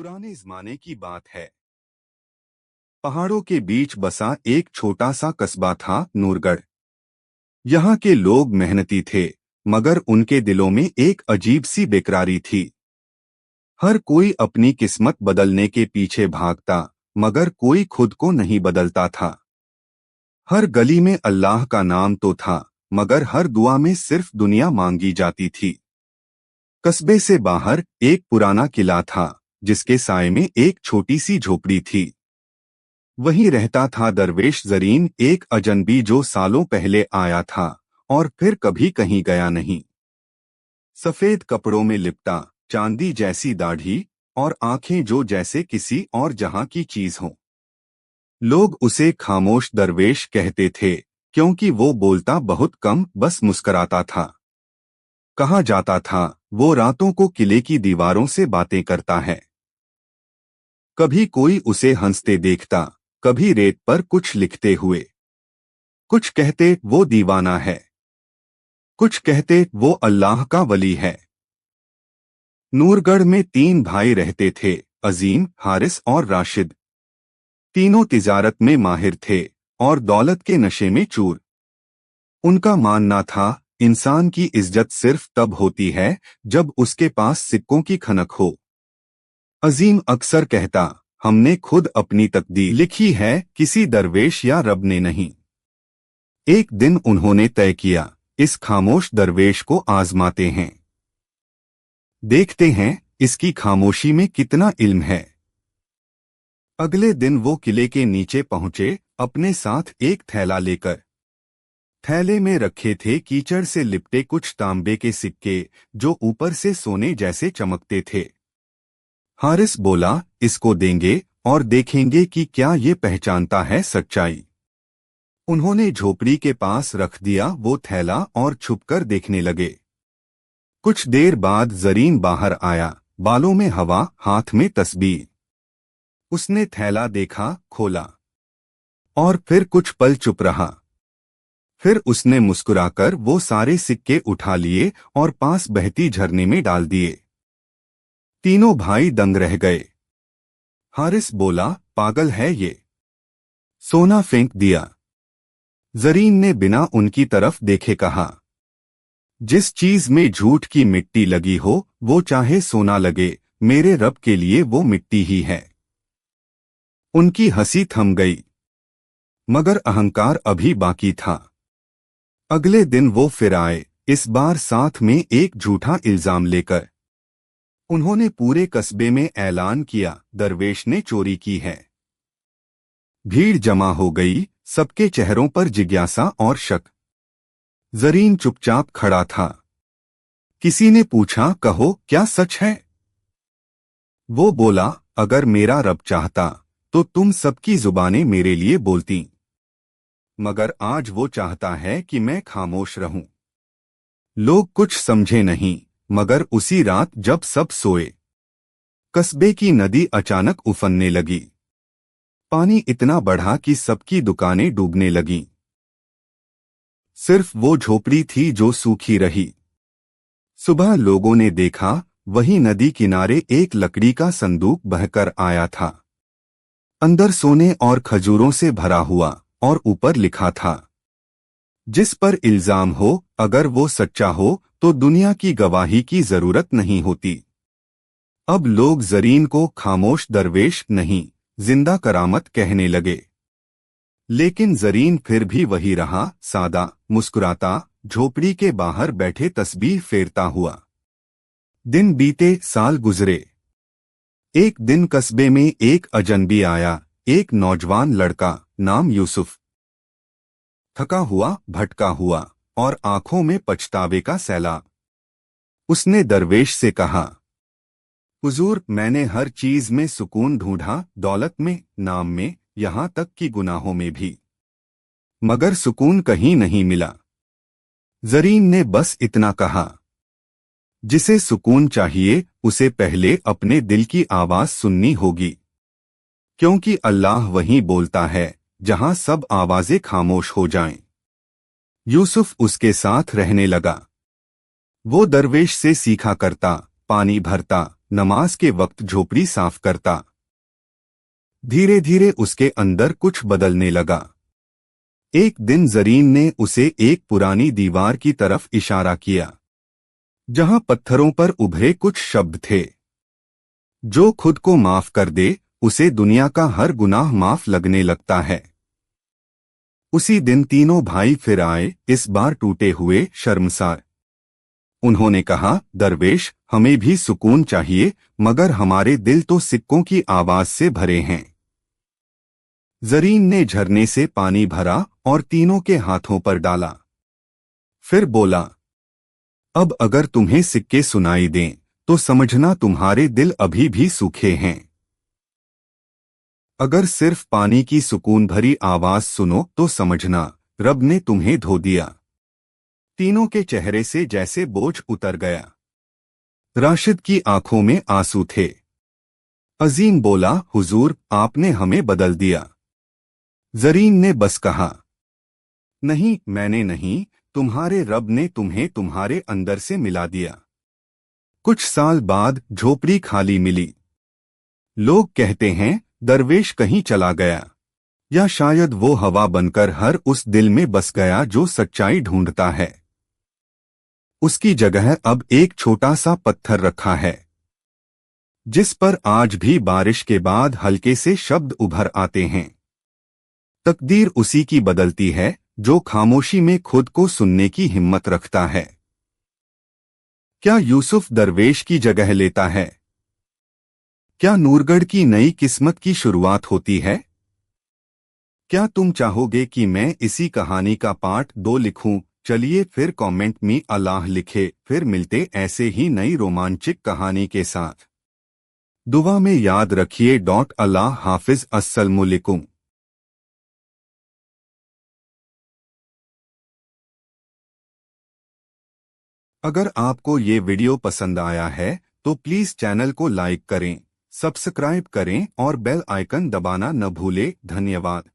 पुराने जमाने की बात है। पहाड़ों के बीच बसा एक छोटा सा कस्बा था, नूरगढ़। यहाँ के लोग मेहनती थे, मगर उनके दिलों में एक अजीब सी बेकरारी थी। हर कोई अपनी किस्मत बदलने के पीछे भागता, मगर कोई खुद को नहीं बदलता था। हर गली में अल्लाह का नाम तो था, मगर हर दुआ में सिर्फ दुनिया मांगी जाती थी। कस्बे से बाहर एक पुराना किला था, जिसके साए में एक छोटी सी झोपड़ी थी। वहीं रहता था दरवेश जरीन, एक अजनबी जो सालों पहले आया था और फिर कभी कहीं गया नहीं। सफेद कपड़ों में लिपटा, चांदी जैसी दाढ़ी और आंखें जो जैसे किसी और जहां की चीज हों। लोग उसे खामोश दरवेश कहते थे, क्योंकि वो बोलता बहुत कम, बस मुस्कराता था। कहा जाता था, वो रातों को किले की दीवारों से बातें करता है। कभी कोई उसे हंसते देखता, कभी रेत पर कुछ लिखते हुए। कुछ कहते वो दीवाना है, कुछ कहते वो अल्लाह का वली है। नूरगढ़ में 3 भाई रहते थे, अजीम, हारिस और राशिद। तीनों तिजारत में माहिर थे और दौलत के नशे में चूर। उनका मानना था, इंसान की इज्जत सिर्फ तब होती है जब उसके पास सिक्कों की खनक हो। अजीम अक्सर कहता, हमने खुद अपनी तकदीर लिखी है, किसी दरवेश या रब ने नहीं। एक दिन उन्होंने तय किया, इस खामोश दरवेश को आजमाते हैं। देखते हैं इसकी खामोशी में कितना इल्म है। अगले दिन वो किले के नीचे पहुंचे, अपने साथ एक थैला लेकर। थैले में रखे थे कीचड़ से लिपटे कुछ तांबे के सिक्के, जो ऊपर से सोने जैसे चमकते थे। हारिस बोला, इसको देंगे और देखेंगे कि क्या ये पहचानता है सच्चाई। उन्होंने झोपड़ी के पास रख दिया वो थैला और छुपकर देखने लगे। कुछ देर बाद जरीन बाहर आया, बालों में हवा, हाथ में तस्बीह। उसने थैला देखा, खोला और फिर कुछ पल चुप रहा। फिर उसने मुस्कुराकर वो सारे सिक्के उठा लिए और पास बहती झरने में डाल दिए। तीनों भाई दंग रह गए। हारिस बोला, पागल है ये, सोना फेंक दिया। जरीन ने बिना उनकी तरफ देखे कहा, जिस चीज में झूठ की मिट्टी लगी हो, वो चाहे सोना लगे, मेरे रब के लिए वो मिट्टी ही है। उनकी हंसी थम गई, मगर अहंकार अभी बाकी था। अगले दिन वो फिर आए, इस बार साथ में एक झूठा इल्जाम लेकर। उन्होंने पूरे कस्बे में ऐलान किया, दरवेश ने चोरी की है। भीड़ जमा हो गई, सबके चेहरों पर जिज्ञासा और शक। जरीन चुपचाप खड़ा था। किसी ने पूछा, कहो क्या सच है? वो बोला, अगर मेरा रब चाहता तो तुम सबकी जुबानें मेरे लिए बोलती, मगर आज वो चाहता है कि मैं खामोश रहूं। लोग कुछ समझे नहीं, मगर उसी रात जब सब सोए, कस्बे की नदी अचानक उफनने लगी। पानी इतना बढ़ा कि सबकी दुकानें डूबने लगीं। सिर्फ वो झोपड़ी थी जो सूखी रही। सुबह लोगों ने देखा, वही नदी किनारे एक लकड़ी का संदूक बहकर आया था। अंदर सोने और खजूरों से भरा हुआ, और ऊपर लिखा था, जिस पर इल्जाम हो, अगर वो सच्चा हो तो दुनिया की गवाही की जरूरत नहीं होती। अब लोग जरीन को खामोश दरवेश नहीं, जिंदा करामत कहने लगे। लेकिन जरीन फिर भी वही रहा, सादा, मुस्कुराता, झोपड़ी के बाहर बैठे तस्बीह फेरता हुआ। दिन बीते, साल गुजरे। एक दिन कस्बे में एक अजनबी आया, एक नौजवान लड़का, नाम यूसुफ। थका हुआ, भटका हुआ और आंखों में पछतावे का सैलाब। उसने दरवेश से कहा, हुजूर, मैंने हर चीज में सुकून ढूंढा, दौलत में, नाम में, यहां तक कि गुनाहों में भी, मगर सुकून कहीं नहीं मिला। जरीन ने बस इतना कहा, जिसे सुकून चाहिए उसे पहले अपने दिल की आवाज सुननी होगी, क्योंकि अल्लाह वहीं बोलता है जहां सब आवाजें खामोश हो जाएं। यूसुफ उसके साथ रहने लगा। वो दरवेश से सीखा करता, पानी भरता, नमाज के वक्त झोपड़ी साफ करता। धीरे धीरे उसके अंदर कुछ बदलने लगा। एक दिन जरीन ने उसे एक पुरानी दीवार की तरफ इशारा किया, जहां पत्थरों पर उभरे कुछ शब्द थे। जो खुद को माफ कर दे, उसे दुनिया का हर गुनाह माफ लगने लगता है। उसी दिन तीनों भाई फिर आए, इस बार टूटे हुए, शर्मसार। उन्होंने कहा, दरवेश, हमें भी सुकून चाहिए, मगर हमारे दिल तो सिक्कों की आवाज से भरे हैं। जरीन ने झरने से पानी भरा और तीनों के हाथों पर डाला। फिर बोला, अब अगर तुम्हें सिक्के सुनाई दें तो समझना तुम्हारे दिल अभी भी सूखे हैं। अगर सिर्फ पानी की सुकून भरी आवाज सुनो तो समझना रब ने तुम्हें धो दिया। तीनों के चेहरे से जैसे बोझ उतर गया। राशिद की आंखों में आंसू थे। अजीम बोला, हुजूर, आपने हमें बदल दिया। जरीन ने बस कहा, नहीं, मैंने नहीं, तुम्हारे रब ने तुम्हें तुम्हारे अंदर से मिला दिया। कुछ साल बाद झोपड़ी खाली मिली। लोग कहते हैं दरवेश कहीं चला गया, या शायद वो हवा बनकर हर उस दिल में बस गया जो सच्चाई ढूंढता है। उसकी जगह अब एक छोटा सा पत्थर रखा है, जिस पर आज भी बारिश के बाद हल्के से शब्द उभर आते हैं। तकदीर उसी की बदलती है जो खामोशी में खुद को सुनने की हिम्मत रखता है। क्या यूसुफ दरवेश की जगह लेता है? क्या नूरगढ़ की नई किस्मत की शुरुआत होती है? क्या तुम चाहोगे कि मैं इसी कहानी का पार्ट 2 लिखूं? चलिए फिर कमेंट में अल्लाह लिखे। फिर मिलते ऐसे ही नई रोमांचक कहानी के साथ। दुआ में याद रखिए। अल्लाह हाफिज। अस्सलामु अलैकुम। अगर आपको ये वीडियो पसंद आया है तो प्लीज चैनल को लाइक करें, सब्सक्राइब करें और बेल आइकन दबाना न भूलें। धन्यवाद।